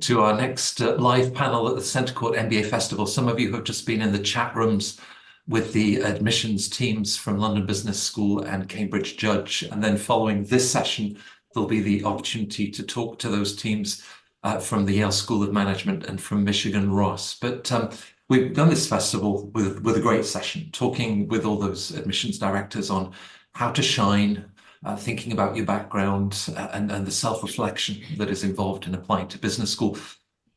to our next live panel at the Centre Court MBA Festival. Some of you have just been in the chat rooms with the admissions teams from London Business School and Cambridge Judge. And then following this session, there'll be the opportunity to talk to those teams from the Yale School of Management and from Michigan Ross. But we've done this festival with a great session, talking with all those admissions directors on how to shine, thinking about your background and the self-reflection that is involved in applying to business school.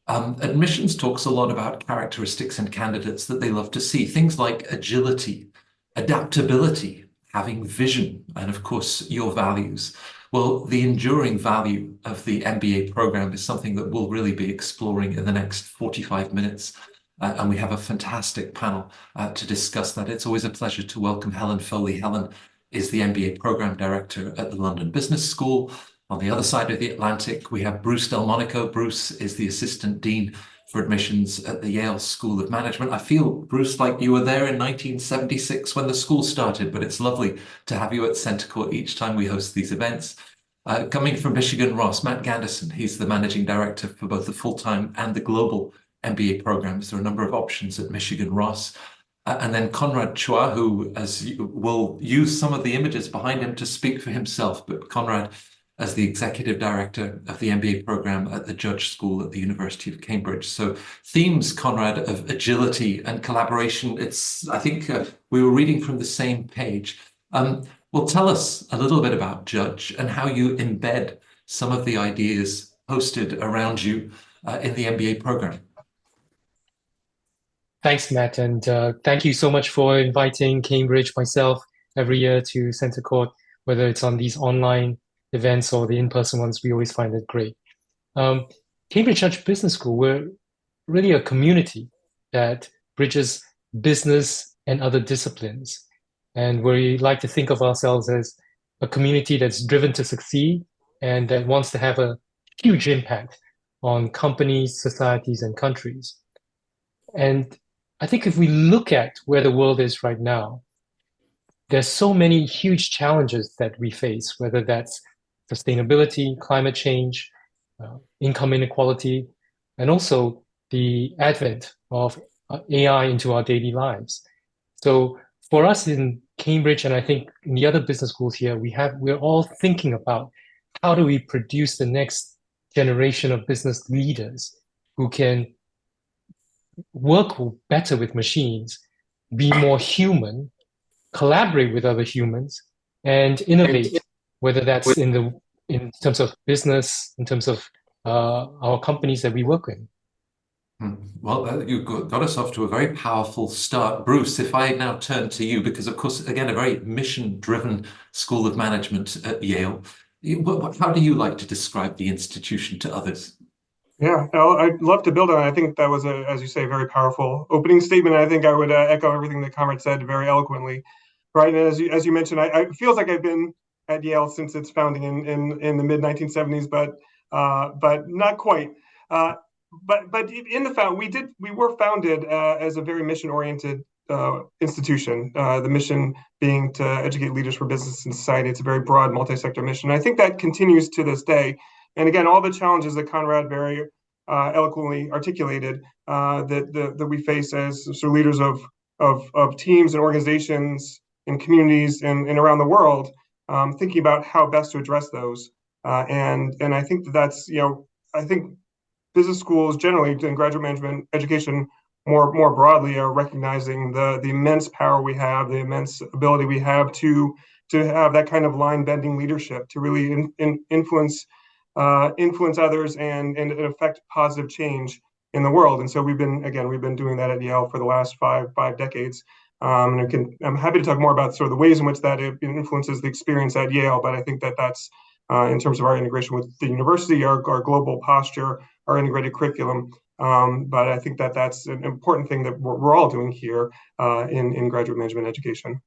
Admissions talks a lot about characteristics in candidates that they love to see, things like agility, adaptability, having vision, and of course, your values. Well, the enduring value of the MBA program is something that we'll really be exploring in the next 45 minutes. And we have a fantastic panel to discuss that. It's always a pleasure to welcome Helen Foley. Helen is the MBA Program Director at the London Business School. On the other side of the Atlantic, we have Bruce Delmonico. Bruce is the Assistant Dean for Admissions at the Yale School of Management. I feel, Bruce, like you were there in 1976 when the school started, but it's lovely to have you at Centre Court each time we host these events. Coming from Michigan Ross, Matt Ganderson. He's the Managing Director for both the full-time and the global MBA programs. There are a number of options at Michigan Ross. And then Conrad Chua, who will use some of the images behind him to speak for himself, but Conrad as the Executive Director of the MBA program at the Judge School at the University of Cambridge. So themes, Conrad, of agility and collaboration. I think we were reading from the same page. Well, tell us a little bit about Judge and how you embed some of the ideas posted around you in the MBA program. Thanks, Matt, and thank you so much for inviting Cambridge, myself, every year to Centre Court, whether it's on these online events or the in-person ones. We always find it great. Cambridge Judge Business School, we're really a community that bridges business and other disciplines. And we like to think of ourselves as a community that's driven to succeed and that wants to have a huge impact on companies, societies, and countries. And I think if we look at where the world is right now, there's so many huge challenges that we face, whether that's sustainability, climate change, income inequality, and also the advent of AI into our daily lives. So for us in Cambridge, and I think in the other business schools here, we're all thinking about how do we produce the next generation of business leaders who can work better with machines, be more human, collaborate with other humans, and innovate, whether that's in terms of business, in terms of our companies that we work with. Well, you got us off to a very powerful start. Bruce, if I now turn to you, because of course, again, a very mission-driven School of Management at Yale, how do you like to describe the institution to others? Yeah, I'd love to build on it. I think that was, as you say, a very powerful opening statement. I think I would echo everything that Conrad said very eloquently. Right, and as you mentioned, it feels like I've been at Yale since its founding in the mid 1970s, but not quite. But in the we were founded as a very mission-oriented institution. The mission being to educate leaders for business and society. It's a very broad, multi-sector mission. I think that continues to this day. And again, all the challenges that Conrad very eloquently articulated that we face as sort of leaders of teams and organizations and communities and around the world, thinking about how best to address those. And I think that's, I think business schools generally and graduate management education more broadly are recognizing the immense power we have, the immense ability we have to have that kind of line-bending leadership, to really influence others and affect positive change in the world. And so we've been doing that at Yale for the last five decades. And I'm happy to talk more about sort of the ways in which that influences the experience at Yale, but I think that's in terms of our integration with the university, our global posture, our integrated curriculum. But I think that's an important thing that we're all doing here in graduate management education.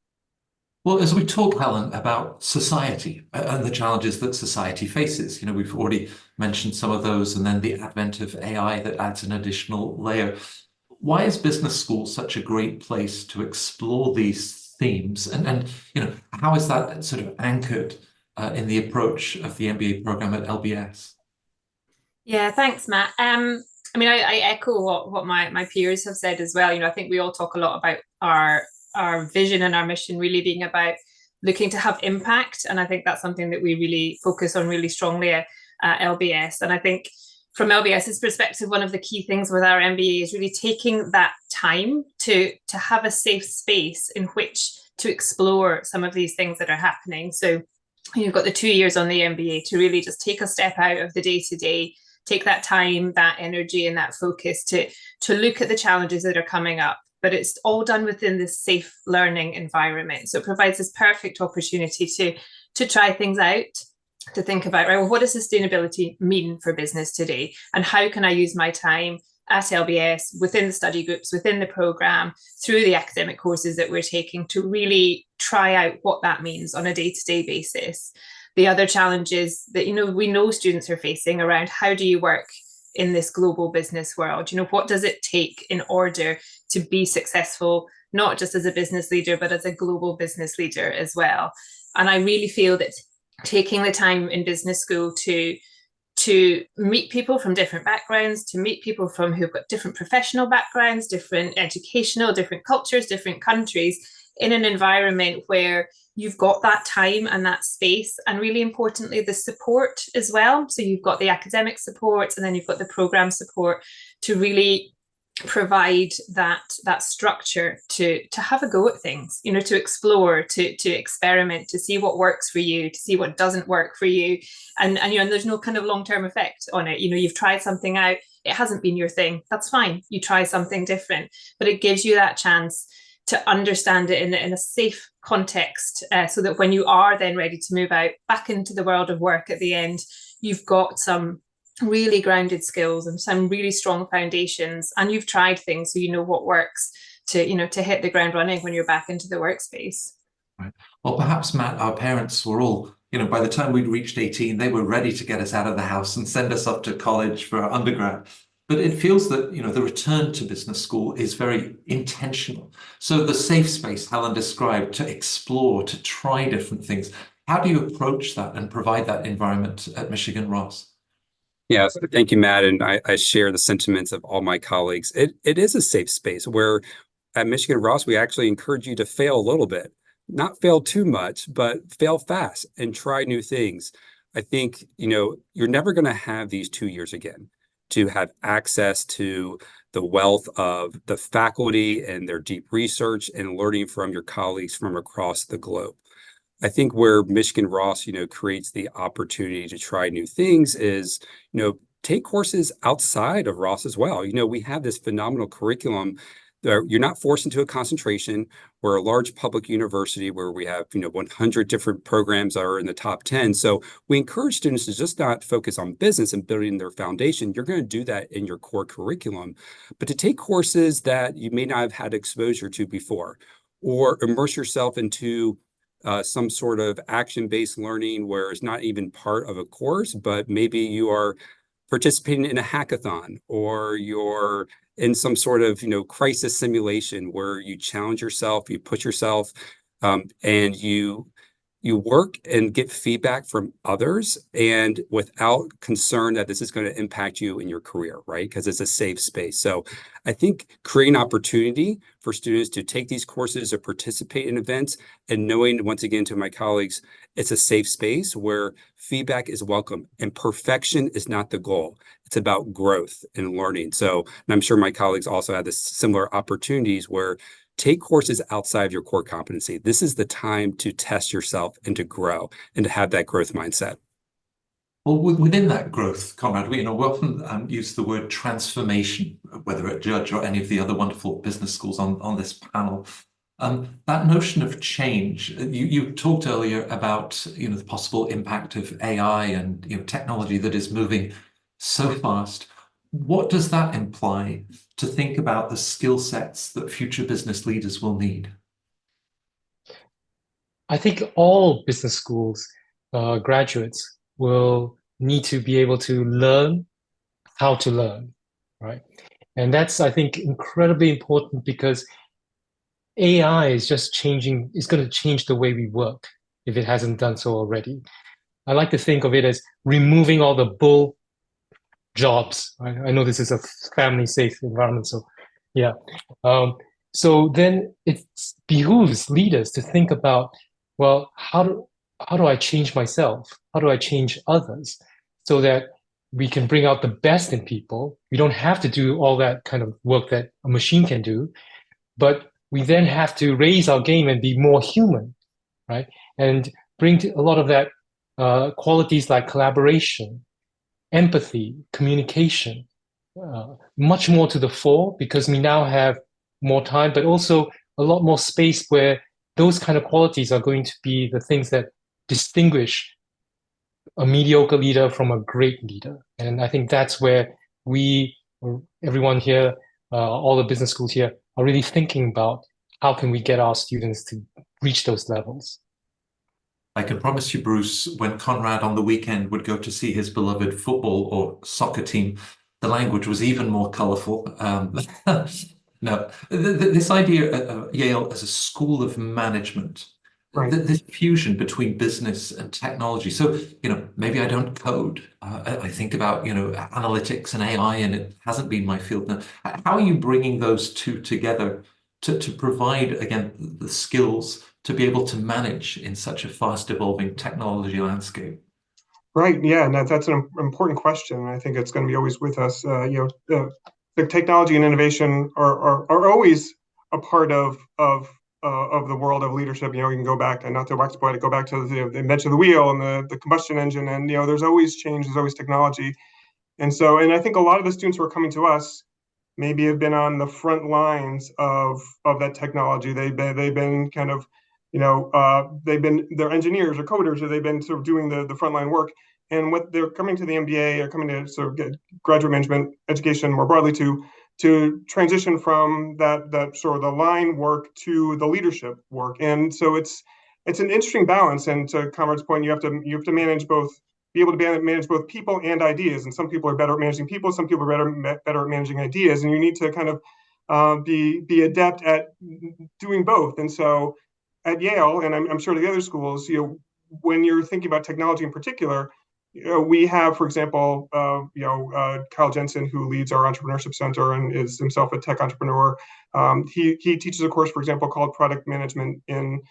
Well, as we talk, Helen, about society and the challenges that society faces, we've already mentioned some of those, and then the advent of AI that adds an additional layer. Why is business school such a great place to explore these themes? And how is that sort of anchored in the approach of the MBA program at LBS? Yeah, thanks, Matt. I mean, I echo what my peers have said as well. I think we all talk a lot about our vision and our mission really being about looking to have impact, and I think that's something that we really focus on really strongly at LBS. And I think from LBS's perspective, one of the key things with our MBA is really taking that time to have a safe space in which to explore some of these things that are happening. So you've got the 2 years on the MBA to really just take a step out of the day-to-day, take that time, that energy, and that focus to look at the challenges that are coming up. But it's all done within this safe learning environment. So it provides this perfect opportunity to try things out, to think about, right, well, what does sustainability mean for business today? And how can I use my time at LBS, within the study groups, within the program, through the academic courses that we're taking, to really try out what that means on a day-to-day basis. The other challenges that we know students are facing around how do you work in this global business world? What does it take in order to be successful, not just as a business leader, but as a global business leader as well? And I really feel that taking the time in business school to meet people from different backgrounds, to meet people who've got different professional backgrounds, different educational, different cultures, different countries, in an environment where you've got that time and that space, and really importantly, the support as well. So you've got the academic support, and then you've got the program support to really provide that structure to have a go at things, to explore, to experiment, to see what works for you, to see what doesn't work for you, and there's no kind of long-term effect on it. You've tried something out, it hasn't been your thing, that's fine, you try something different, but it gives you that chance to understand it in a safe context, so that when you are then ready to move out back into the world of work at the end, you've got some really grounded skills and some really strong foundations, and you've tried things, so you know what works to hit the ground running when you're back into the workspace. Right. Well, perhaps, Matt, our parents were all, by the time we'd reached 18, they were ready to get us out of the house and send us up to college for our undergrad. But it feels that, the return to business school is very intentional. So the safe space Helen described, to explore, to try different things. How do you approach that and provide that environment at Michigan Ross? Yeah, thank you, Matt. And I share the sentiments of all my colleagues. It is a safe space where at Michigan Ross, we actually encourage you to fail a little bit, not fail too much, but fail fast and try new things. I think, you're never going to have these 2 years again to have access to the wealth of the faculty and their deep research and learning from your colleagues from across the globe. I think where Michigan Ross, creates the opportunity to try new things is, take courses outside of Ross as well. We have this phenomenal curriculum. You're not forced into a concentration. We're a large public university where we have, 100 different programs that are in the top 10. So we encourage students to just not focus on business and building their foundation. You're going to do that in your core curriculum, but to take courses that you may not have had exposure to before, or immerse yourself into some sort of action-based learning where it's not even part of a course, but maybe you are participating in a hackathon, or you're in some sort of crisis simulation where you challenge yourself, you push yourself, and you work and get feedback from others, and without concern that this is going to impact you in your career, right? Because it's a safe space. So I think creating opportunity for students to take these courses or participate in events, and knowing, once again, to my colleagues, it's a safe space where feedback is welcome and perfection is not the goal. It's about growth and learning. So, and I'm sure my colleagues also have this similar opportunities where take courses outside of your core competency. This is the time to test yourself and to grow and to have that growth mindset. Well, within that growth, Conrad, we often use the word transformation, whether at Judge or any of the other wonderful business schools on this panel. That notion of change, you talked earlier about the possible impact of AI and technology that is moving so fast. What does that imply to think about the skill sets that future business leaders will need? I think all business schools graduates will need to be able to learn how to learn, right? And that's, I think, incredibly important because AI is just changing, it's going to change the way we work if it hasn't done so already. I like to think of it as removing all the jobs. I know this is a family safe environment, so yeah. So then it behooves leaders to think about, well, how do I change myself? How do I change others so that we can bring out the best in people? We don't have to do all that kind of work that a machine can do, but we then have to raise our game and be more human, right? And bring a lot of that qualities like collaboration, empathy, communication, much more to the fore, because we now have more time, but also a lot more space where those kind of qualities are going to be the things that distinguish a mediocre leader from a great leader. And I think that's where we, everyone here, all the business schools here, are really thinking about how can we get our students to reach those levels. I can promise you, Bruce, when Conrad on the weekend would go to see his beloved football or soccer team, the language was even more colourful. No, this idea of Yale as a school of management, Right. this fusion between business and technology. So, maybe I don't code. I think about, analytics and AI, and it hasn't been my field. Now, how are you bringing those two together to provide, again, the skills to be able to manage in such a fast evolving technology landscape? Right. Yeah, and that's an important question. I think it's going to be always with us. The technology and innovation are always a part of the world of leadership. You can go back, and not to wax poetic, go back to the invention of the wheel and the combustion engine, and there's always change, there's always technology, and I think a lot of the students who are coming to us maybe have been on the front lines of that technology. They've been kind of they're engineers or coders, or they've been sort of doing the frontline work. And what they're coming to the MBA or coming to sort of get graduate management education more broadly to transition from that sort of the line work to the leadership work. And so it's an interesting balance. And to Conrad's point, you have to manage both, be able to manage both people and ideas. And some people are better at managing people, some people are better at managing ideas. And you need to kind of be adept at doing both. And so at Yale, and I'm sure the other schools, when you're thinking about technology in particular, we have, for example, Kyle Jensen, who leads our entrepreneurship center and is himself a tech entrepreneur. He teaches a course, for example, called Product Management in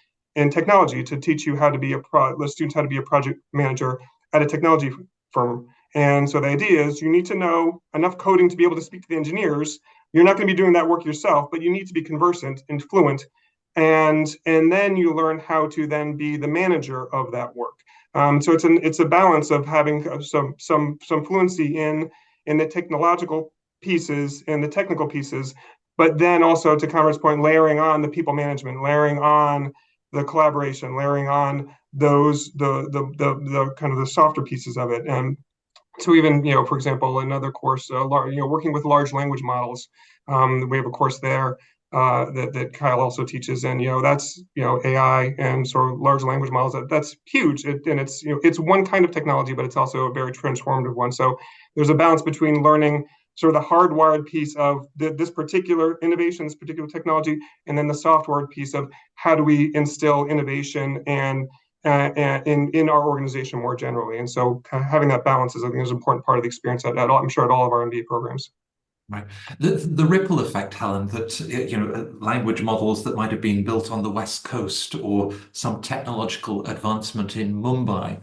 Technology, to teach you how to be the students how to be a project manager at a technology firm. And so the idea is you need to know enough coding to be able to speak to the engineers. You're not going to be doing that work yourself, but you need to be conversant and fluent. And then you learn how to then be the manager of that work. So it's a balance of having some fluency in the technological pieces and the technical pieces, but then also, to Conrad's point, layering on the people management, layering on the collaboration, layering on those the kind of the softer pieces of it. And so even for example, another course, working with large language models, we have a course there that Kyle also teaches, and that's AI and sort of large language models. That's huge, and it's one kind of technology, but it's also a very transformative one. So there's a balance between learning sort of the hardwired piece of this particular innovation, this particular technology, and then the software piece of how do we instill innovation and in our organization more generally. And so having that balance is, I think, is an important part of the experience I'm sure at all of our MBA programs. Right. The ripple effect, Helen, that language models that might have been built on the West Coast or some technological advancement in Mumbai,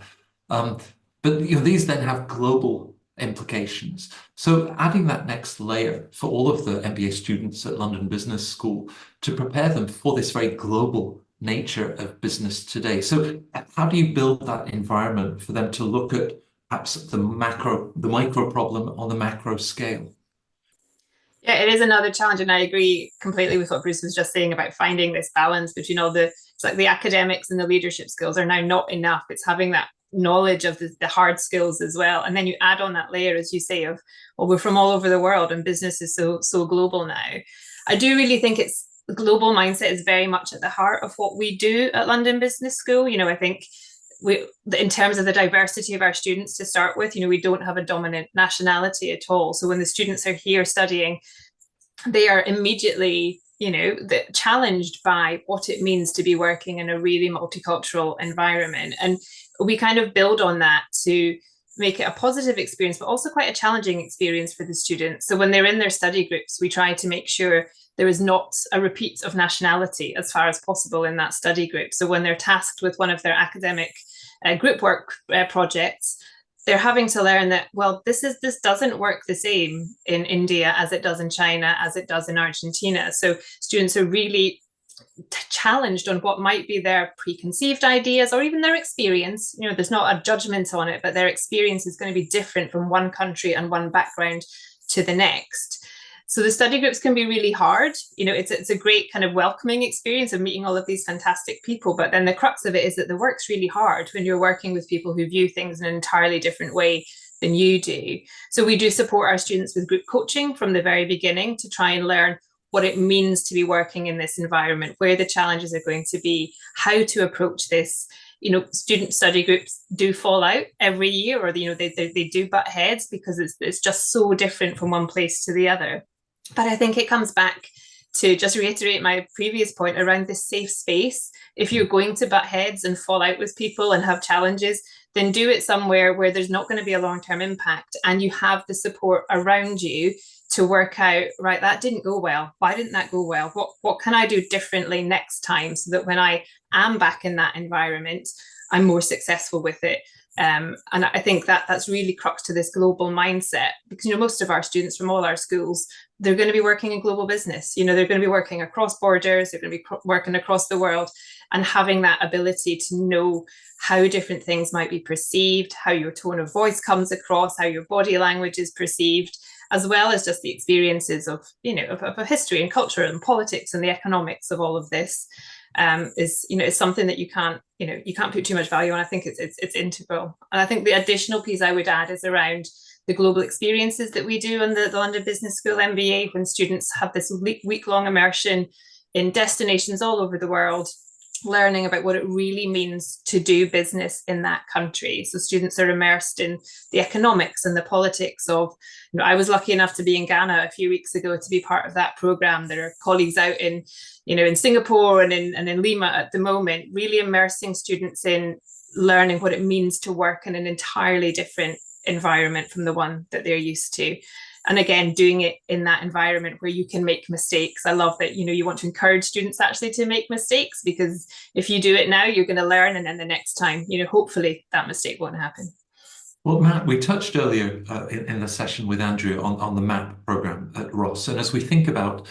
but these then have global implications. So adding that next layer for all of the MBA students at London Business School to prepare them for this very global nature of business today. So how do you build that environment for them to look at perhaps the micro problem on the macro scale? Yeah, it is another challenge, and I agree completely with what Bruce was just saying about finding this balance. But it's like the academics and the leadership skills are now not enough. It's having that knowledge of the hard skills as well, and then you add on that layer, as you say, of we're from all over the world, and business is so global now. I do really think the global mindset is very much at the heart of what we do at London Business School. I think in terms of the diversity of our students to start with, we don't have a dominant nationality at all. So when the students are here studying, they are immediately, challenged by what it means to be working in a really multicultural environment. And we kind of build on that to make it a positive experience, but also quite a challenging experience for the students. So when they're in their study groups, we try to make sure there is not a repeat of nationality as far as possible in that study group. So when they're tasked with one of their academic group work projects, they're having to learn that, well, this doesn't work the same in India as it does in China, as it does in Argentina. So students are really challenged on what might be their preconceived ideas or even their experience. You know, there's not a judgment on it, but their experience is going to be different from one country and one background to the next. So the study groups can be really hard. You know, it's a great kind of welcoming experience of meeting all of these fantastic people. But then the crux of it is that the work's really hard when you're working with people who view things in an entirely different way than you do. So we do support our students with group coaching from the very beginning to try and learn what it means to be working in this environment, where the challenges are going to be, how to approach this. You know, student study groups do fall out every year, or you know, they do butt heads because it's just so different from one place to the other. But I think it comes back to just reiterate my previous point around this safe space. If you're going to butt heads and fall out with people and have challenges, then do it somewhere where there's not going to be a long-term impact and you have the support around you to work out, right, that didn't go well. Why didn't that go well? What can I do differently next time so that when I am back in that environment, I'm more successful with it? And I think that's really crux to this global mindset, because, you know, most of our students from all our schools, they're going to be working in global business. You know, they're going to be working across borders, they're going to be working across the world, and having that ability to know how different things might be perceived, how your tone of voice comes across, how your body language is perceived, as well as just the experiences of, you know, of history and culture and politics and the economics of all of this, is, you know, is something that you can't put too much value on. I think it's integral. And I think the additional piece I would add is around the global experiences that we do in the London Business School MBA, when students have this week-long immersion in destinations all over the world, learning about what it really means to do business in that country. So students are immersed in the economics and the politics of, you know, I was lucky enough to be in Ghana a few weeks ago to be part of that program. There are colleagues out in, you know, in Singapore and in Lima at the moment, really immersing students in learning what it means to work in an entirely different environment from the one that they're used to. And again, doing it in that environment where you can make mistakes. I love that, you know, you want to encourage students actually to make mistakes, because if you do it now, you're going to learn. And then the next time, you know, hopefully that mistake won't happen. Well, Matt, we touched earlier in the session with Andrew on the MAP program at Ross. And as we think about,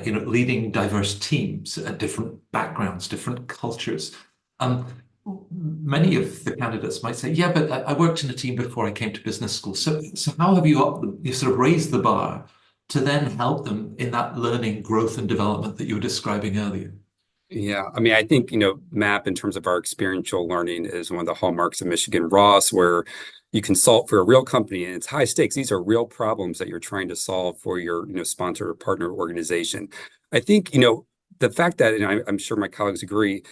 you know, leading diverse teams at different backgrounds, different cultures, many of the candidates might say, yeah, but I worked in a team before I came to business school. So how have you sort of raised the bar to then help them in that learning, growth, and development that you were describing earlier? Yeah, I mean, I think, you know, MAP in terms of our experiential learning is one of the hallmarks of Michigan Ross, where you consult for a real company and it's high stakes. These are real problems that you're trying to solve for your, you know, sponsor or partner organization. I think, you know, the fact that, and I'm sure my colleagues agree,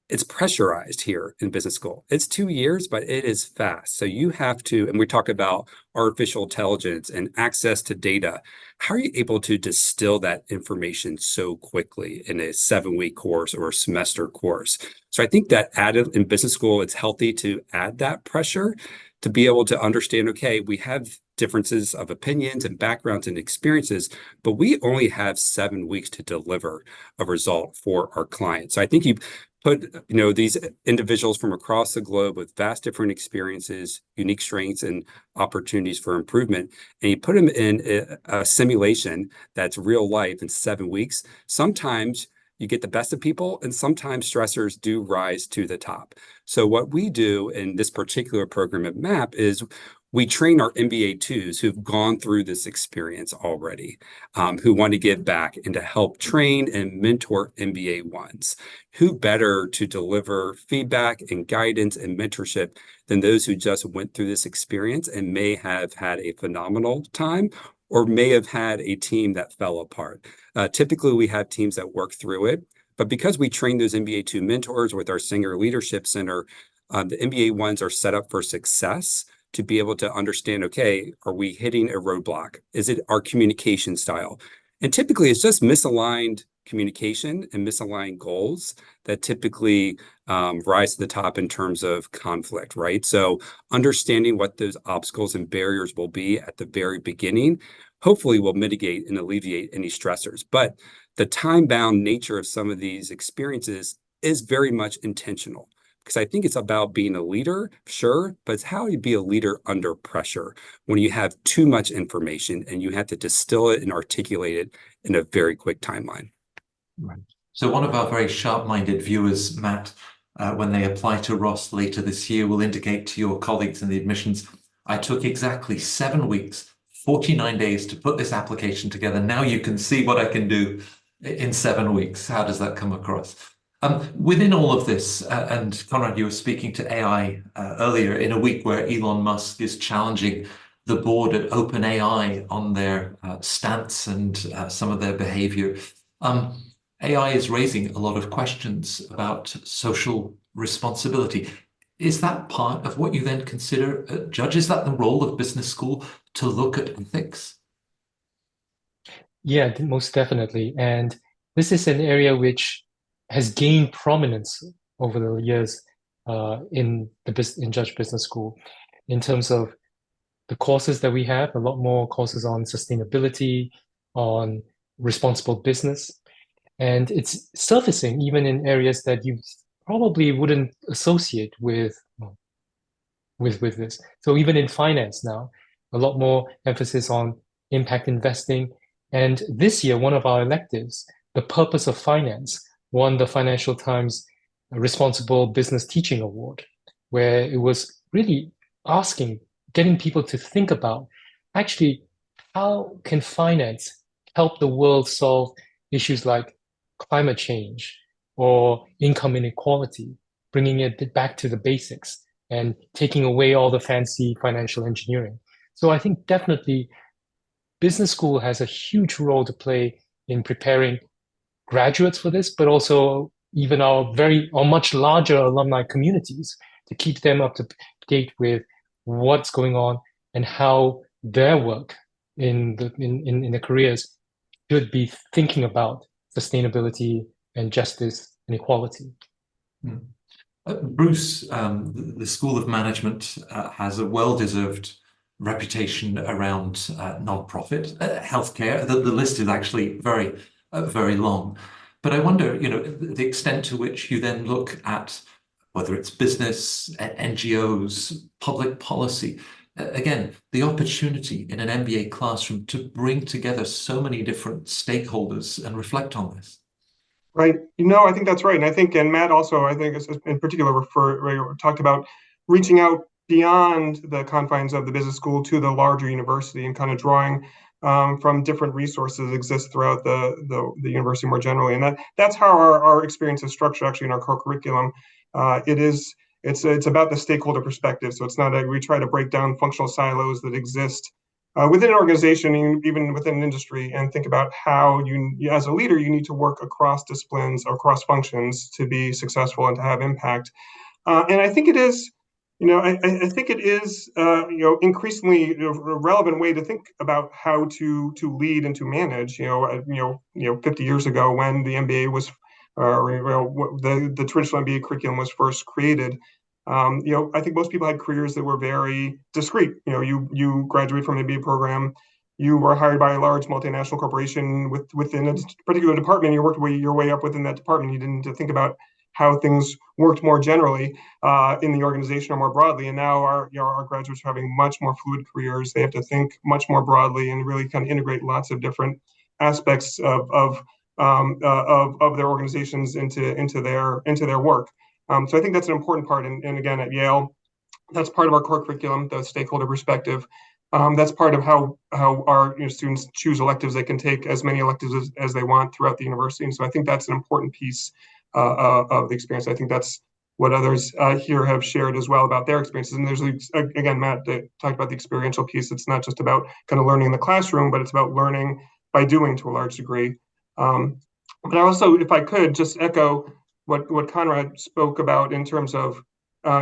it's pressurized here in business school. It's 2 years, but it is fast. So you have to, and we talk about artificial intelligence and access to data. How are you able to distill that information so quickly in a 7-week course or a semester course? So I think that added in business school, it's healthy to add that pressure to be able to understand, okay, we have differences of opinions and backgrounds and experiences, but we only have 7 weeks to deliver a result for our clients. So I think you put, you know, these individuals from across the globe with vast different experiences, unique strengths and opportunities for improvement, and you put them in a simulation that's real life in 7 weeks. Sometimes you get the best of people, and sometimes stressors do rise to the top. So what we do in this particular program at MAP is we train our MBA 2s who've gone through this experience already, who want to give back and to help train and mentor MBA 1s. Who better to deliver feedback and guidance and mentorship than those who just went through this experience and may have had a phenomenal time or may have had a team that fell apart. Typically, we have teams that work through it, but because we train those MBA 2 mentors with our Singer Leadership Center, the MBA 1s are set up for success to be able to understand, okay, are we hitting a roadblock? Is it our communication style? And typically it's just misaligned communication and misaligned goals that typically rise to the top in terms of conflict, right? So understanding what those obstacles and barriers will be at the very beginning, hopefully will mitigate and alleviate any stressors. But the time-bound nature of some of these experiences is very much intentional. Because I think it's about being a leader, sure, but it's how you be a leader under pressure when you have too much information and you have to distill it and articulate it in a very quick timeline. Right. So one of our very sharp-minded viewers, Matt, when they apply to Ross later this year, will indicate to your colleagues in the admissions, I took exactly 7 weeks, 49 days to put this application together. Now you can see what I can do in 7 weeks. How does that come across? Within all of this, and Conrad, you were speaking to AI earlier, in a week where Elon Musk is challenging the board at OpenAI on their stance and some of their behavior. AI is raising a lot of questions about social responsibility. Is that part of what you then consider, Judge? Is that the role of business school to look at ethics? Yeah, most definitely. And this is an area which has gained prominence over the years in Judge Business School in terms of the courses that we have, a lot more courses on sustainability, on responsible business. And it's surfacing even in areas that you probably wouldn't associate with this. So even in finance now, a lot more emphasis on impact investing. And this year, one of our electives, the purpose of finance, won the Financial Times Responsible Business Teaching Award, where it was really getting people to think about actually how can finance help the world solve issues like climate change or income inequality, bringing it back to the basics and taking away all the fancy financial engineering. So I think definitely business school has a huge role to play in preparing graduates for this, but also even our much larger alumni communities to keep them up to date with what's going on and how their work in the careers should be thinking about sustainability and justice and equality. Bruce, the School of Management has a well-deserved reputation around nonprofit healthcare. The list is actually very, very long. But I wonder, the extent to which you then look at whether it's business, NGOs, public policy. Again, the opportunity in an MBA classroom to bring together so many different stakeholders and reflect on this. Right. I think that's right. And I think, and Matt also, I think in particular, talked about reaching out beyond the confines of the business school to the larger university and kind of drawing from different resources that exist throughout the university more generally. And that's how our experience is structured actually in our core curriculum. It's about the stakeholder perspective. So it's not we try to break down functional silos that exist within an organization, even within an industry, and think about how you, as a leader, you need to work across disciplines or across functions to be successful and to have impact. And I think it is, I think it is, increasingly a relevant way to think about how to lead and to manage. 50 years ago when the MBA was, the traditional MBA curriculum was first created. I think most people had careers that were very discrete. You graduate from an MBA program, you were hired by a large multinational corporation within a particular department. You worked your way up within that department. You didn't need to think about how things worked more generally in the organization or more broadly. And now our graduates are having much more fluid careers. They have to think much more broadly and really kind of integrate lots of different aspects of their organizations into their work. So I think that's an important part. And again, at Yale, that's part of our core curriculum, the stakeholder perspective. That's part of how our students choose electives. They can take as many electives as they want throughout the university. And so I think that's an important piece of the experience. I think that's what others here have shared as well about their experiences. And there's, again, Matt talked about the experiential piece. It's not just about kind of learning in the classroom, but it's about learning by doing to a large degree. But I also, if I could, just echo what Conrad spoke about in terms of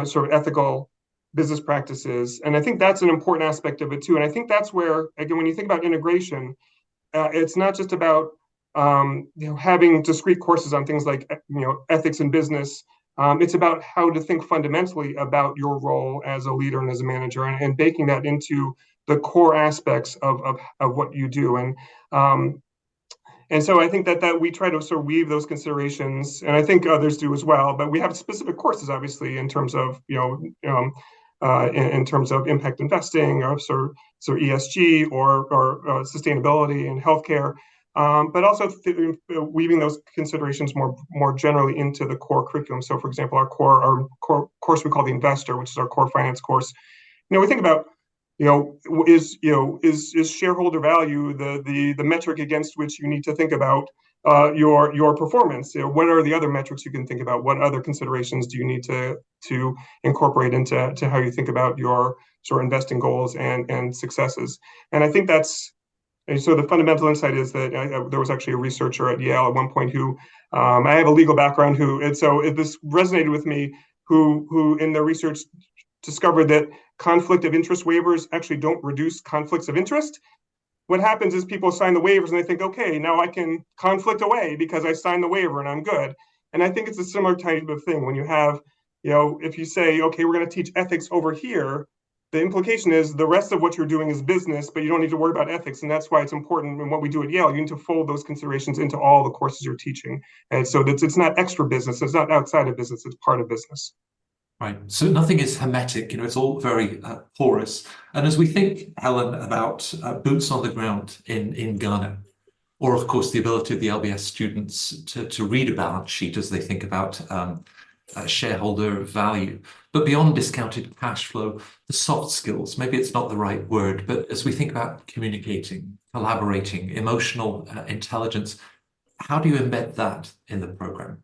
sort of ethical business practices. And I think that's an important aspect of it too. And I think that's where, again, when you think about integration, it's not just about having discrete courses on things like ethics in business. It's about how to think fundamentally about your role as a leader and as a manager, and baking that into the core aspects of what you do. And so I think that we try to sort of weave those considerations, and I think others do as well. But we have specific courses, obviously, in terms of in terms of impact investing, or sort of ESG, or sustainability and healthcare. But also weaving those considerations more generally into the core curriculum. So, for example, our core course we call the Investor, which is our core finance course. We think about is shareholder value the metric against which you need to think about your performance? What are the other metrics you can think about? What other considerations do you need to incorporate into how you think about your sort of investing goals and successes? And I think that's. And so the fundamental insight is that there was actually a researcher at Yale at one point who, I have a legal background, and so this resonated with me, who in their research discovered that conflict of interest waivers actually don't reduce conflicts of interest. What happens is people sign the waivers and they think, okay, now I can conflict away because I signed the waiver and I'm good. And I think it's a similar type of thing when you have, if you say, okay, we're going to teach ethics over here, the implication is the rest of what you're doing is business, but you don't need to worry about ethics. And that's why it's important in what we do at Yale. You need to fold those considerations into all the courses you're teaching. And so it's not extra business. It's not outside of business. It's part of business. Right. So nothing is hermetic, it's all very porous. And as we think, Helen, about boots on the ground in Ghana, or of course the ability of the LBS students to read a balance sheet as they think about shareholder value, but beyond discounted cash flow, the soft skills, maybe it's not the right word, but as we think about communicating, collaborating, emotional intelligence, how do you embed that in the program?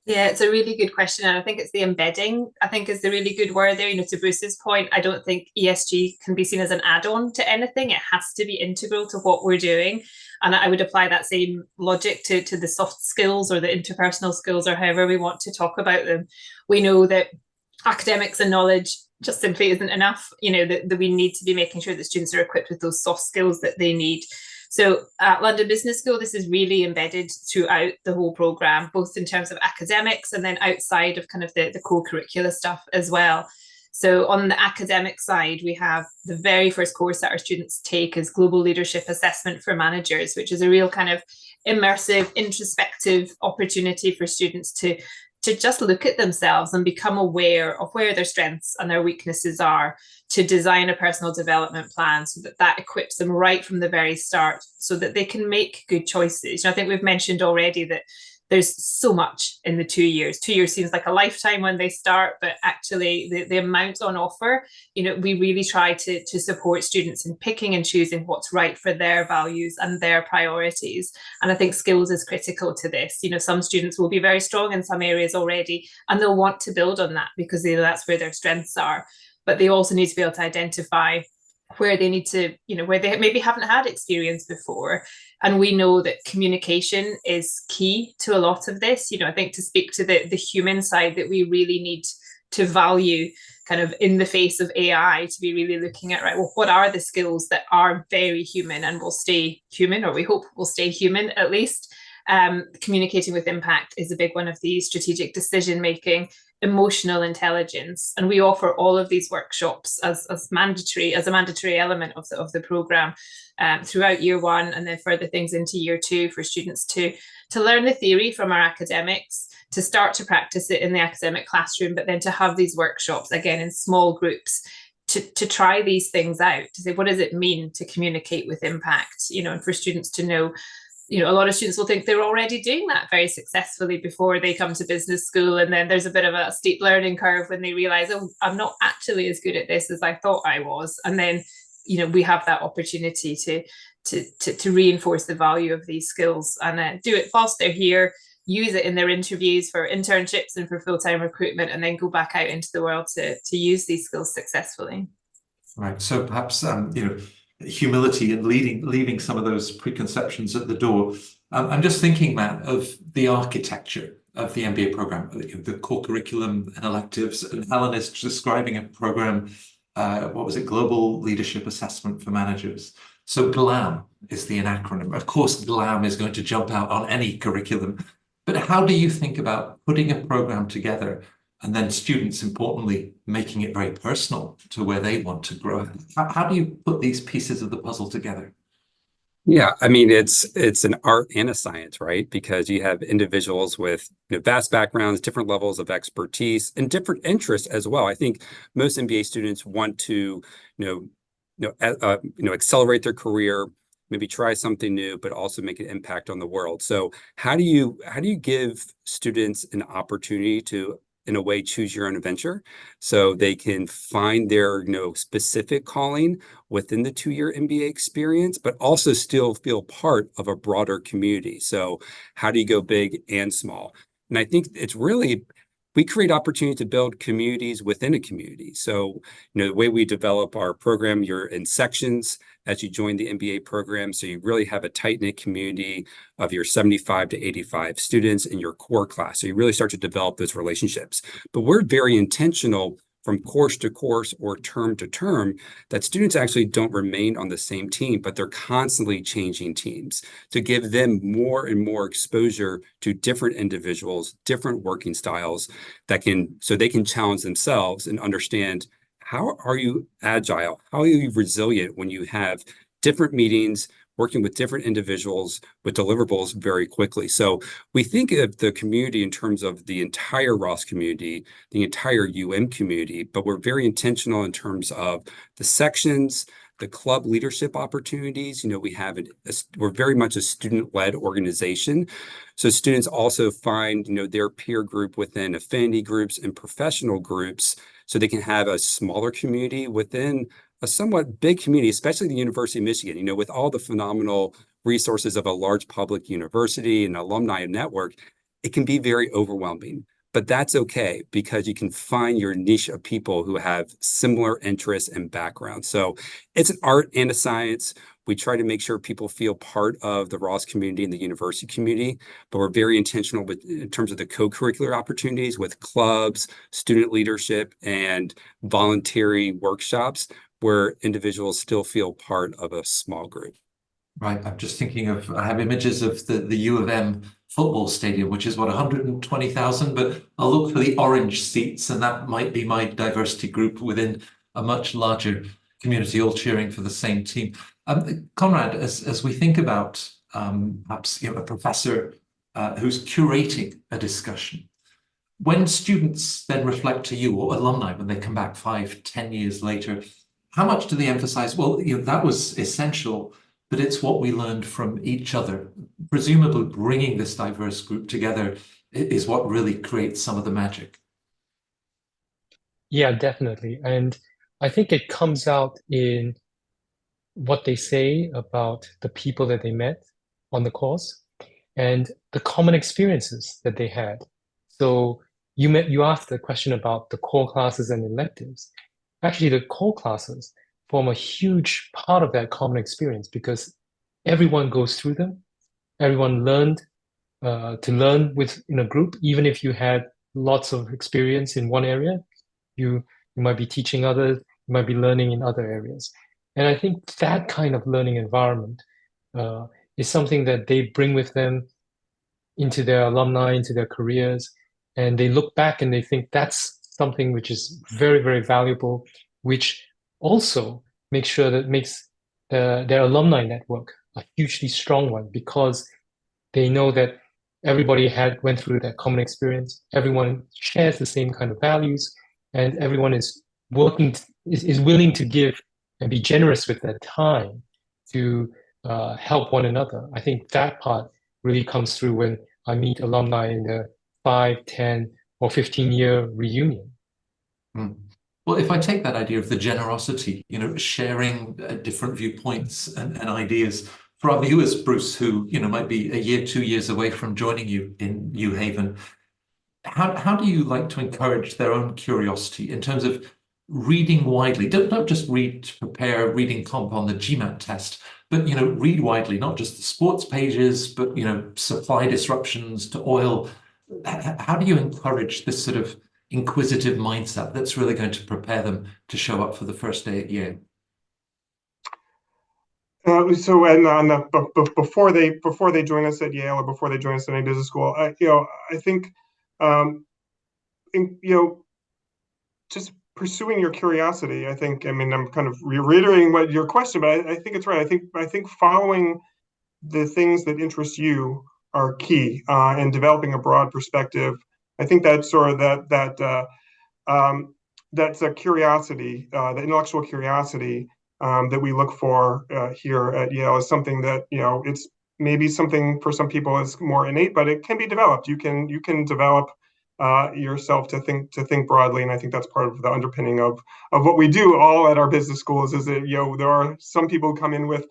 Yeah, it's a really good question. And I think it's the embedding, I think, is the really good word there. To Bruce's point, I don't think ESG can be seen as an add-on to anything. It has to be integral to what we're doing. And I would apply that same logic to the soft skills or the interpersonal skills, or however we want to talk about them. We know that academics and knowledge just simply isn't enough, that we need to be making sure that students are equipped with those soft skills that they need. So at London Business School, this is really embedded throughout the whole programme, both in terms of academics and then outside of kind of the co-curricular stuff as well. So on the academic side, we have the very first course that our students take is Global Leadership Assessment for Managers, which is a real kind of immersive, introspective opportunity for students to just look at themselves and become aware of where their strengths and their weaknesses are, to design a personal development plan so that equips them right from the very start so that they can make good choices. I think we've mentioned already that there's so much in the 2 years. 2 years seems like a lifetime when they start, but actually the amount on offer, we really try to support students in picking and choosing what's right for their values and their priorities. And I think skills is critical to this. Some students will be very strong in some areas already, and they'll want to build on that because that's where their strengths are. But they also need to be able to identify where they need to, where they maybe haven't had experience before. And we know that communication is key to a lot of this. I think to speak to the human side that we really need to value kind of in the face of AI, to be really looking at, right, well, what are the skills that are very human and will stay human, or we hope will stay human at least. Communicating with impact is a big one of these: strategic decision making, emotional intelligence, and we offer all of these workshops as a mandatory element of the program throughout year one, and then further things into year two for students to learn the theory from our academics, to start to practice it in the academic classroom, but then to have these workshops again in small groups to try these things out, to say, what does it mean to communicate with impact, and for students to know. A lot of students will think they're already doing that very successfully before they come to business school. And then there's a bit of a steep learning curve when they realize, oh, I'm not actually as good at this as I thought I was. And then, we have that opportunity to reinforce the value of these skills and do it whilst they're here, use it in their interviews for internships and for full-time recruitment, and then go back out into the world to use these skills successfully. Right. So perhaps, humility and leaving some of those preconceptions at the door. I'm just thinking, Matt, of the architecture of the MBA program, the core curriculum and electives, and Helen is describing a program, Global Leadership Assessment for Managers. So GLAM is the acronym. Of course, GLAM is going to jump out on any curriculum. But how do you think about putting a program together and then students, importantly, making it very personal to where they want to grow? How do you put these pieces of the puzzle together? Yeah, I mean, it's an art and a science, right? Because you have individuals with vast backgrounds, different levels of expertise, and different interests as well. I think most MBA students want to, accelerate their career, maybe try something new, but also make an impact on the world. So how do you give students an opportunity to, in a way, choose your own adventure, so they can find their specific calling within the 2-year MBA experience, but also still feel part of a broader community? So how do you go big and small? And I think it's really, we create opportunity to build communities within a community. So, the way we develop our program, you're in sections as you join the MBA program. So you really have a tight-knit community of your 75 to 85 students in your core class. So you really start to develop those relationships. But we're very intentional from course to course or term to term that students actually don't remain on the same team, but they're constantly changing teams to give them more and more exposure to different individuals, different working styles so they can challenge themselves and understand, how are you agile? How are you resilient when you have different meetings, working with different individuals with deliverables very quickly? So we think of the community in terms of the entire Ross community, the entire community, but we're very intentional in terms of the sections, the club leadership opportunities. We're very much a student-led organization. So students also find, their peer group within affinity groups and professional groups, so they can have a smaller community within a somewhat big community, especially the University of Michigan. With all the phenomenal resources of a large public university and alumni network, it can be very overwhelming. But that's okay, because you can find your niche of people who have similar interests and backgrounds. So it's an art and a science. We try to make sure people feel part of the Ross community and the university community, but we're very intentional in terms of the co-curricular opportunities with clubs, student leadership, and voluntary workshops where individuals still feel part of a small group. Right. I'm just thinking of, I have images of the U of M football stadium, which is what, 120,000, but I'll look for the orange seats, and that might be my diversity group within a much larger community, all cheering for the same team. Conrad, as we think about perhaps a professor who's curating a discussion, when students then reflect to you, or alumni when they come back 5-10 years later, how much do they emphasize, well, that was essential, but it's what we learned from each other? Presumably bringing this diverse group together is what really creates some of the magic. Yeah, definitely. And I think it comes out in what they say about the people that they met on the course and the common experiences that they had. So you asked the question about the core classes and electives. Actually, the core classes form a huge part of that common experience, because everyone goes through them. Everyone learned to learn in a group. Even if you had lots of experience in one area, you might be teaching others, you might be learning in other areas. And I think that kind of learning environment is something that they bring with them into their alumni, into their careers. And they look back and they think that's something which is very, very valuable, which also makes their alumni network a hugely strong one, because they know that everybody went through that common experience. Everyone shares the same kind of values, and everyone is willing to give and be generous with their time to help one another. I think that part really comes through when I meet alumni in the 5, 10, or 15-year reunion. Well, if I take that idea of the generosity, sharing different viewpoints and ideas, for our viewers, Bruce, who might be a year, 2 years away from joining you in New Haven, how do you like to encourage their own curiosity in terms of reading widely? Don't just read to prepare reading comp on the GMAT test, but read widely, not just the sports pages, but supply disruptions to oil. How do you encourage this sort of inquisitive mindset that's really going to prepare them to show up for the first day at Yale? So, and on the before they join us at Yale or before they join us at any business school, I think, just pursuing your curiosity. I think, I mean, I'm kind of reiterating what your question, but I think it's right. I think following the things that interest you are key, and developing a broad perspective. I think that's sort of that's a curiosity, the intellectual curiosity, that we look for here at Yale is something that, it's maybe something for some people is more innate, but it can be developed. You can develop yourself to think broadly, and I think that's part of the underpinning of what we do all at our business schools. Is that there are some people who come in with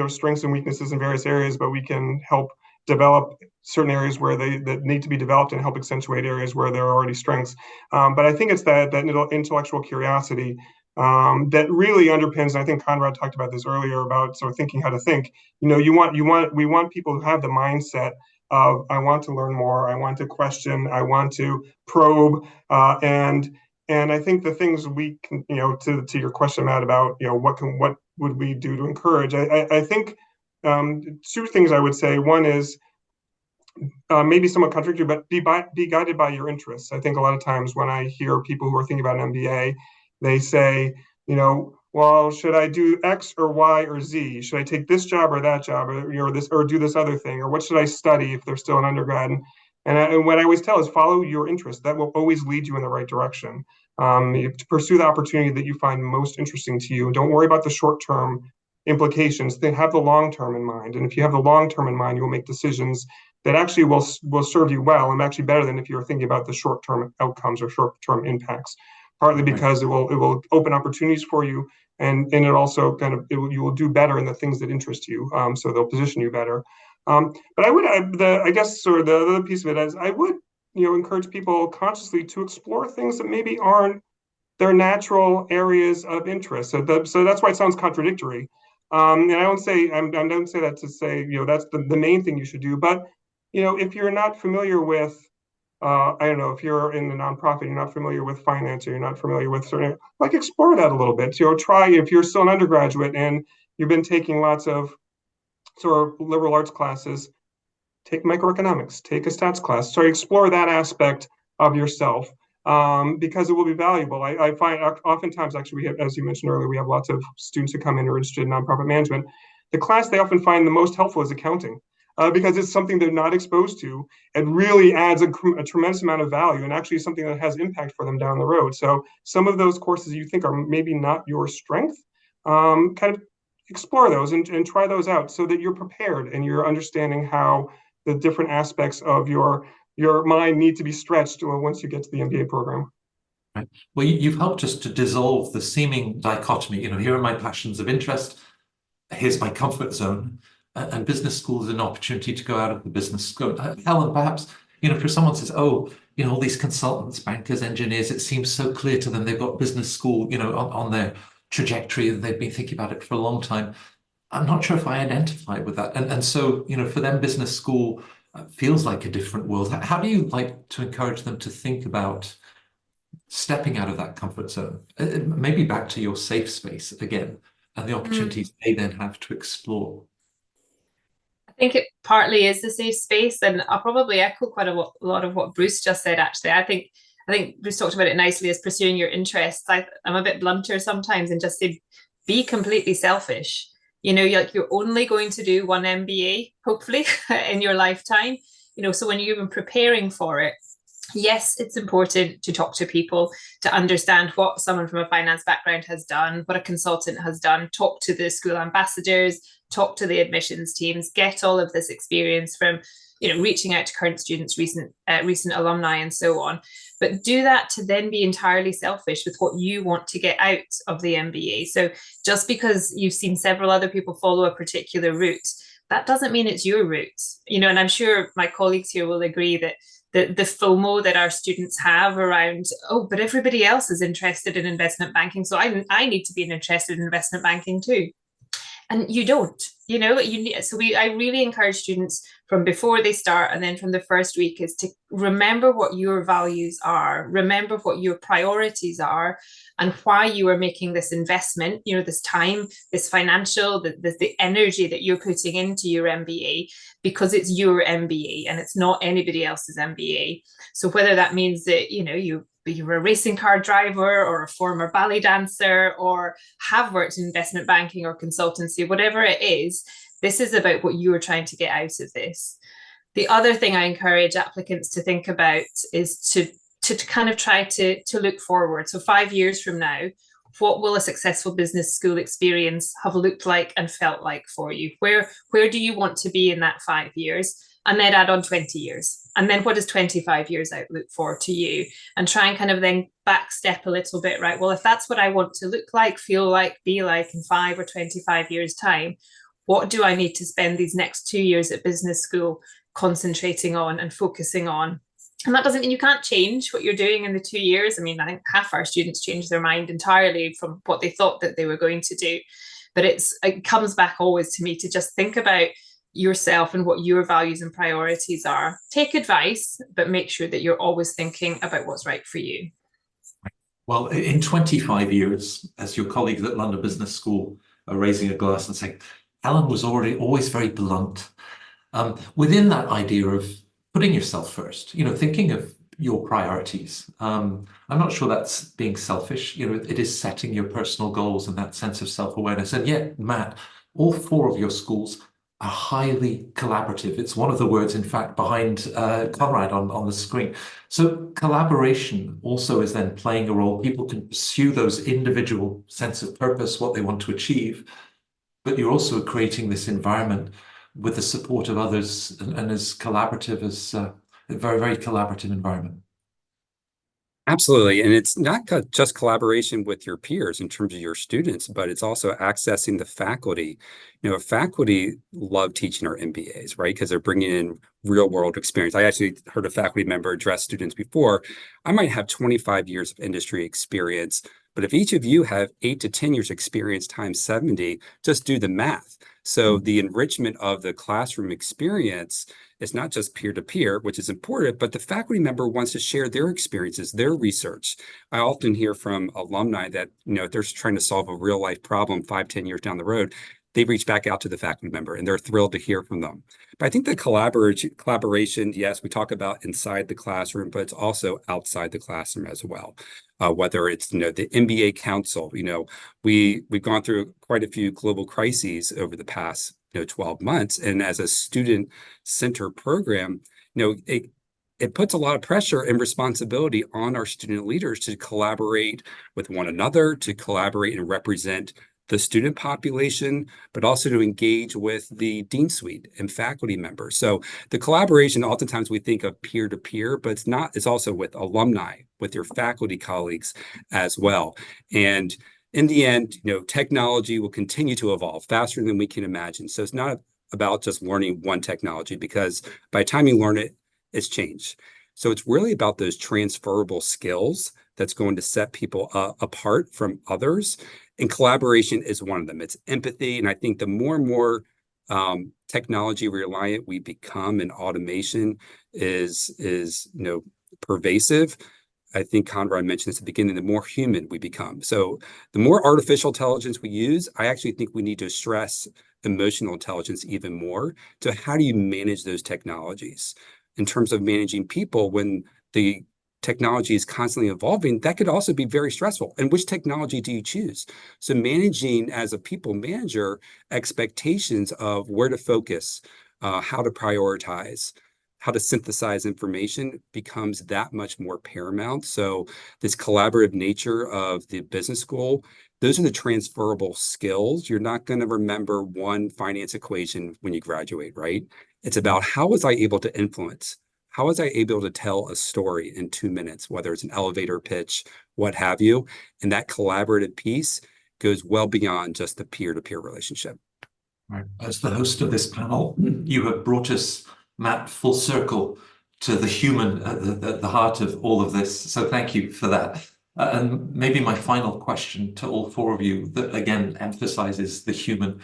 strengths and weaknesses in various areas, but we can help develop certain areas where that need to be developed and help accentuate areas where there are already strengths. But I think it's that intellectual curiosity that really underpins. And I think Conrad talked about this earlier about sort of thinking how to think. We want people who have the mindset of, I want to learn more, I want to question, I want to probe, and I think the things we can, to your question, Matt, about what would we do to encourage? I think two things I would say. One is maybe somewhat contradictory, but be guided by your interests. I think a lot of times when I hear people who are thinking about an MBA, they say, well, should I do X or Y or Z? Should I take this job or that job, or this, or do this other thing, or what should I study if they're still an undergrad? And what I always tell is follow your interest. That will always lead you in the right direction. To pursue the opportunity that you find most interesting to you. Don't worry about the short-term implications. They have the long-term in mind. And if you have the long-term in mind, you will make decisions that actually will serve you well, and actually better than if you're thinking about the short-term outcomes or short-term impacts. Partly because it will open opportunities for you, and it also you will do better in the things that interest you. So they'll position you better. But I guess sort of the other piece of it is I would encourage people consciously to explore things that maybe aren't their natural areas of interest. So that's why it sounds contradictory. And I don't say that to say that's the main thing you should do. But if you're not familiar with, I don't know, if you're in the nonprofit, you're not familiar with finance, or you're not familiar with certain, explore that a little bit. Try, if you're still an undergraduate and you've been taking lots of sort of liberal arts classes, take microeconomics, take a stats class. So explore that aspect of yourself, because it will be valuable. I find oftentimes, actually, as you mentioned earlier, we have lots of students who come in who are interested in nonprofit management. The class they often find the most helpful is accounting. Because it's something they're not exposed to, and really adds a tremendous amount of value, and actually something that has impact for them down the road. So some of those courses you think are maybe not your strength, kind of explore those and try those out so that you're prepared and you're understanding how the different aspects of your mind need to be stretched once you get to the MBA program. Right. Well, you've helped us to dissolve the seeming dichotomy. Here are my passions of interest. Here's my comfort zone. And business school is an opportunity to go out of the business school. Helen, perhaps, for someone says, oh, all these consultants, bankers, engineers, it seems so clear to them. They've got business school, on their trajectory, and they've been thinking about it for a long time. I'm not sure if I identify with that. And so, for them, business school feels like a different world. How do you like to encourage them to think about stepping out of that comfort zone? Maybe back to your safe space again, and the opportunities they then have to explore. I think it partly is the safe space, and I'll probably echo quite a lot of what Bruce just said. Actually, I think Bruce talked about it nicely as pursuing your interests. I'm a bit blunter sometimes and just say, be completely selfish. You're only going to do one MBA, hopefully, in your lifetime. So when you're even preparing for it, yes, it's important to talk to people, to understand what someone from a finance background has done, what a consultant has done, talk to the school ambassadors, talk to the admissions teams, get all of this experience from, reaching out to current students, recent alumni, and so on. But do that to then be entirely selfish with what you want to get out of the MBA. So just because you've seen several other people follow a particular route, that doesn't mean it's your route. And I'm sure my colleagues here will agree that the FOMO that our students have around, oh, but everybody else is interested in investment banking, so I need to be interested in investment banking too. And you don't, you need, so I really encourage students from before they start and then from the first week is to remember what your values are, remember what your priorities are, and why you are making this investment, this time, this financial, the energy that you're putting into your MBA, because it's your MBA and it's not anybody else's MBA. So whether that means that, you're a racing car driver or a former ballet dancer or have worked in investment banking or consultancy, whatever it is, this is about what you are trying to get out of this. The other thing I encourage applicants to think about is to kind of try to look forward. So 5 years from now, what will a successful business school experience have looked like and felt like for you? Where do you want to be in that 5 years? And then add on 20 years. And then what does 25 years out look for to you? And try and kind of then back step a little bit, right? Well, if that's what I want to look like, feel like, be like in 5 or 25 years' time, what do I need to spend these next 2 years at business school concentrating on and focusing on? And that doesn't mean you can't change what you're doing in the 2 years. I mean, I think half our students change their mind entirely from what they thought that they were going to do. But it comes back always to me to just think about yourself and what your values and priorities are. Take advice, but make sure that you're always thinking about what's right for you. Well, in 25 years, as your colleagues at London Business School are raising a glass and saying, Helen was always very blunt. Within that idea of putting yourself first, thinking of your priorities. I'm not sure that's being selfish. It is setting your personal goals and that sense of self-awareness. And yet, Matt, all 4 of your schools are highly collaborative. It's one of the words, in fact, behind Conrad on the screen. So collaboration also is then playing a role. People can pursue those individual sense of purpose, what they want to achieve, but you're also creating this environment with the support of others and as collaborative as a very, very collaborative environment. Absolutely. And it's not just collaboration with your peers in terms of your students, but it's also accessing the faculty. Faculty love teaching our MBAs, right? Because they're bringing in real world experience. I actually heard a faculty member address students before. I might have 25 years of industry experience, but if each of you have 8 to 10 years experience times 70, just do the math. So the enrichment of the classroom experience is not just peer-to-peer, which is important, but the faculty member wants to share their experiences, their research. I often hear from alumni that, if they're trying to solve a real life problem 5, 10 years down the road, they reach back out to the faculty member and they're thrilled to hear from them. But I think the collaboration, yes, we talk about inside the classroom, but it's also outside the classroom as well. Whether it's, the MBA Council, we've gone through quite a few global crises over the past 12 months. And as a student-centered program, it puts a lot of pressure and responsibility on our student leaders to collaborate with one another, to collaborate and represent the student population, but also to engage with the dean suite and faculty members. So the collaboration, oftentimes we think of peer-to-peer, but it's not, it's also with alumni, with your faculty colleagues as well. And in the end, technology will continue to evolve faster than we can imagine. So it's not about just learning one technology, because by the time you learn it, it's changed. So it's really about those transferable skills that's going to set people apart from others. And collaboration is one of them. It's empathy. And I think the more and more technology reliant we become and automation is pervasive, I think Conrad mentioned this at the beginning, the more human we become. So the more artificial intelligence we use, I actually think we need to stress emotional intelligence even more. So how do you manage those technologies? In terms of managing people, when the technology is constantly evolving, that could also be very stressful. And which technology do you choose? So managing as a people manager, expectations of where to focus, how to prioritize, how to synthesize information becomes that much more paramount. So this collaborative nature of the business school, those are the transferable skills. You're not going to remember one finance equation when you graduate, right? It's about how was I able to influence? How was I able to tell a story in 2 minutes, whether it's an elevator pitch, what have you? And that collaborative piece goes well beyond just the peer-to-peer relationship. Right. As the host of this panel, you have brought us, Matt, full circle to the human at the heart of all of this. So thank you for that. And maybe my final question to all 4 of you that again emphasizes the human.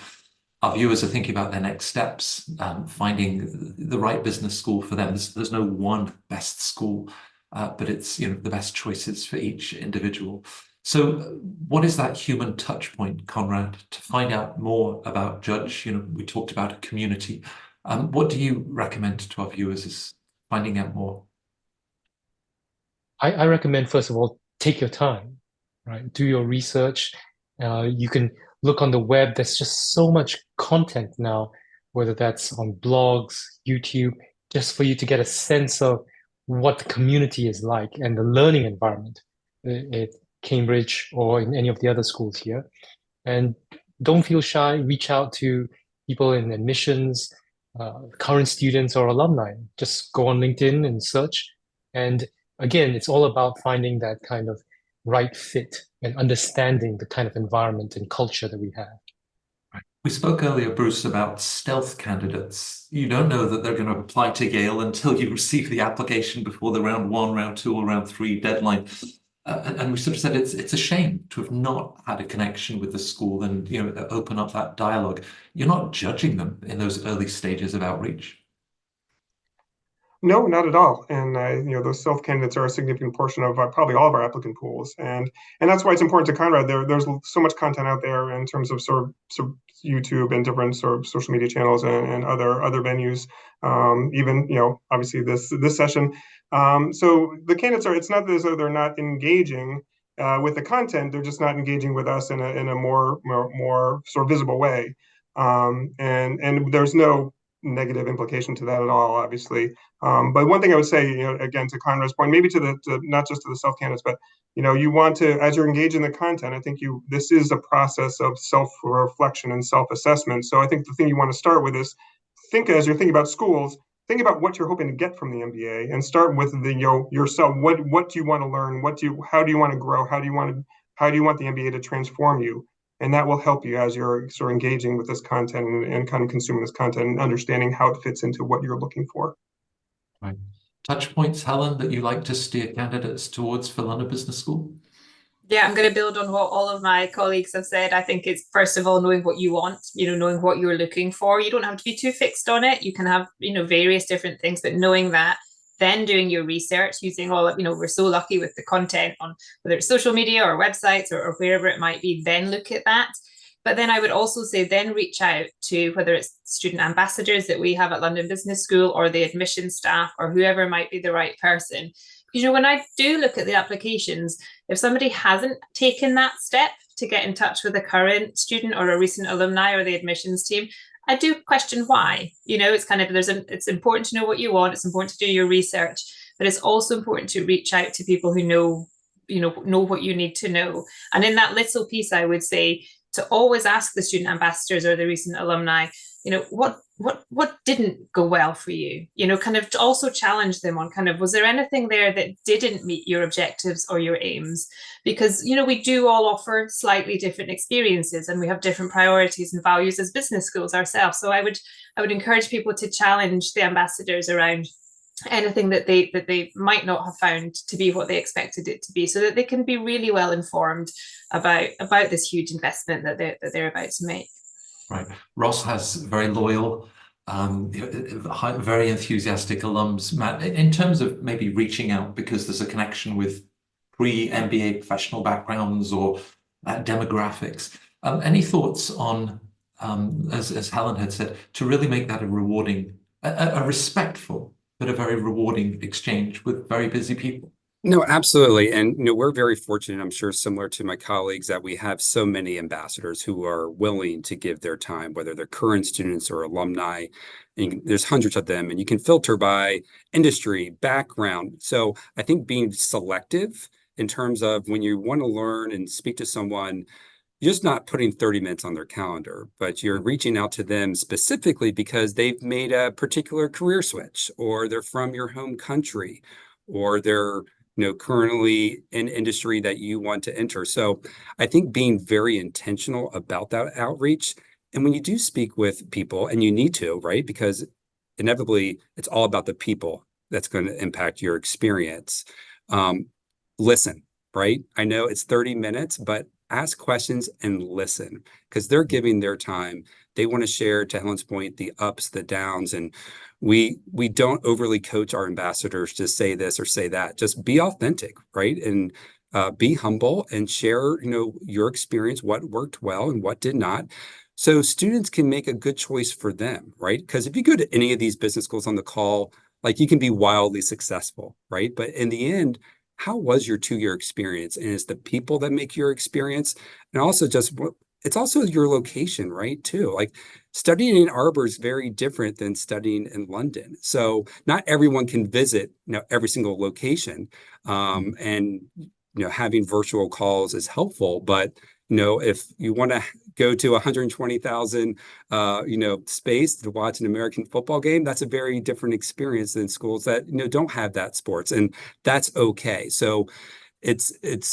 our viewers are thinking about their next steps, finding the right business school for them. There's no one best school, but it's, you know, the best choices for each individual. So what is that human touch point, Conrad, to find out more about Judge? You know, we talked about a community. What do you recommend to our viewers as finding out more? I recommend, first of all, take your time, right? Do your research. You can look on the web. There's just so much content now, whether that's on blogs, YouTube, just for you to get a sense of what the community is like and the learning environment at Cambridge or in any of the other schools here. And don't feel shy. Reach out to people in admissions, current students or alumni. Just go on LinkedIn and search. And again, it's all about finding that kind of right fit and understanding the kind of environment and culture that we have. We spoke earlier, Bruce, about stealth candidates. You don't know that they're going to apply to Yale until you receive the application before the round 1, round 2, or round 3 deadline. And we sort of said it's a shame to have not had a connection with the school and, you know, open up that dialogue. You're not judging them in those early stages of outreach. No, not at all. And those self candidates are a significant portion of probably all of our applicant pools, and that's why it's important to Conrad. There's so much content out there in terms of sort of YouTube and different sort of social media channels and other venues. Even obviously this session. So the candidates it's not as though they're not engaging with the content. They're just not engaging with us in a more sort of visible way. And there's no negative implication to that at all, obviously. But one thing I would say, again, to Conrad's point, maybe to not just to the self candidates, but you want to, as you're engaged in the content, I think this is a process of self-reflection and self-assessment. So I think the thing you want to start with is as you're thinking about schools, think about what you're hoping to get from the MBA, and start with yourself. What do you want to learn? How do you want to grow? How do you want the MBA to transform you? And that will help you as you're sort of engaging with this content and kind of consuming this content and understanding how it fits into what you're looking for. Right. Touch points, Helen, that you like to steer candidates towards for London Business School? Yeah, I'm going to build on what all of my colleagues have said. I think it's, first of all, knowing what you want, knowing what you're looking for. You don't have to be too fixed on it. You can have, various different things, but knowing that, then doing your research, using all of, we're so lucky with the content on whether it's social media or websites or wherever it might be, then look at that. But then I would also say then reach out to whether it's student ambassadors that we have at London Business School or the admission staff or whoever might be the right person. Because, when I do look at the applications, if somebody hasn't taken that step to get in touch with a current student or a recent alumni or the admissions team, I do question why. It's kind of, it's important to know what you want. It's important to do your research, but it's also important to reach out to people who know what you need to know. And in that little piece, I would say to always ask the student ambassadors or the recent alumni, what didn't go well for you? Kind of also challenge them on kind of, was there anything there that didn't meet your objectives or your aims? Because, we do all offer slightly different experiences and we have different priorities and values as business schools ourselves. So I would encourage people to challenge the ambassadors around anything that they might not have found to be what they expected it to be, so that they can be really well informed about this huge investment that they're about to make. Right. Ross has very loyal, very enthusiastic alums. Matt, in terms of maybe reaching out because there's a connection with pre-MBA professional backgrounds or demographics, any thoughts on, as Helen had said, to really make that a rewarding, a respectful, but a very rewarding exchange with very busy people? No, absolutely. And we're very fortunate, I'm sure similar to my colleagues, that we have so many ambassadors who are willing to give their time, whether they're current students or alumni. And there's hundreds of them, and you can filter by industry, background. So I think being selective in terms of when you want to learn and speak to someone, you're just not putting 30 minutes on their calendar, but you're reaching out to them specifically because they've made a particular career switch, or they're from your home country, or they're currently in industry that you want to enter. So I think being very intentional about that outreach. And when you do speak with people, and you need to, right? Because inevitably it's all about the people that's going to impact your experience. Listen, right? I know it's 30 minutes, but ask questions and listen, because they're giving their time. They want to share, to Helen's point, the ups, the downs, and we don't overly coach our ambassadors to say this or say that. Just be authentic, right? And be humble and share, your experience, what worked well and what did not. So students can make a good choice for them, right? Because if you go to any of these business schools on the call, like, you can be wildly successful, right? But in the end, how was your 2-year experience? And it's the people that make your experience. And also it's also your location, right? Too. Like, studying in Arbor is very different than studying in London. So not everyone can visit, every single location. And, having virtual calls is helpful, but if you want to go to 120,000, space to watch an American football game, that's a very different experience than schools that, don't have that sports, and that's okay. So it's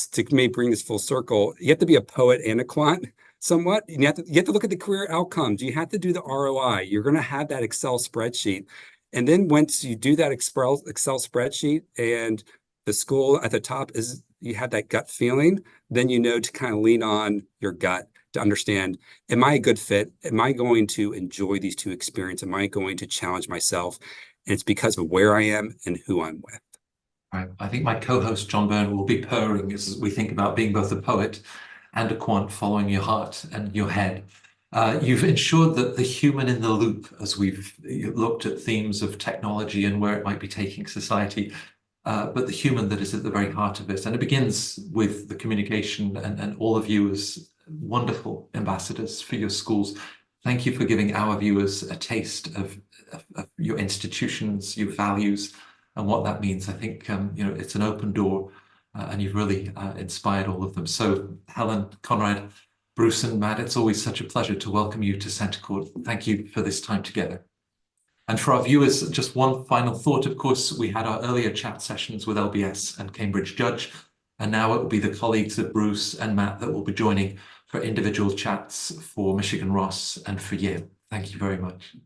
to maybe bring this full circle. You have to be a poet and a quant somewhat. You have to look at the career outcomes. You have to do the ROI. You're going to have that Excel spreadsheet. And then once you do that Excel spreadsheet and the school at the top is, you have that gut feeling, then to kind of lean on your gut to understand, am I a good fit? Am I going to enjoy these 2 experiences? Am I going to challenge myself? And it's because of where I am and who I'm with. Right. I think my co-host John Byrne will be purring as we think about being both a poet and a quant, following your heart and your head. You've ensured that the human in the loop, as we've looked at themes of technology and where it might be taking society, but the human that is at the very heart of it. And it begins with the communication, and all of you as wonderful ambassadors for your schools. Thank you for giving our viewers a taste of your institutions, your values, and what that means. I think, it's an open door, and you've really inspired all of them. So Helen, Conrad, Bruce, and Matt, it's always such a pleasure to welcome you to Centre Court. Thank you for this time together. And for our viewers, just one final thought. Of course, we had our earlier chat sessions with LBS and Cambridge Judge, and now it will be the colleagues of Bruce and Matt that will be joining for individual chats for Michigan Ross and for Yale. Thank you very much.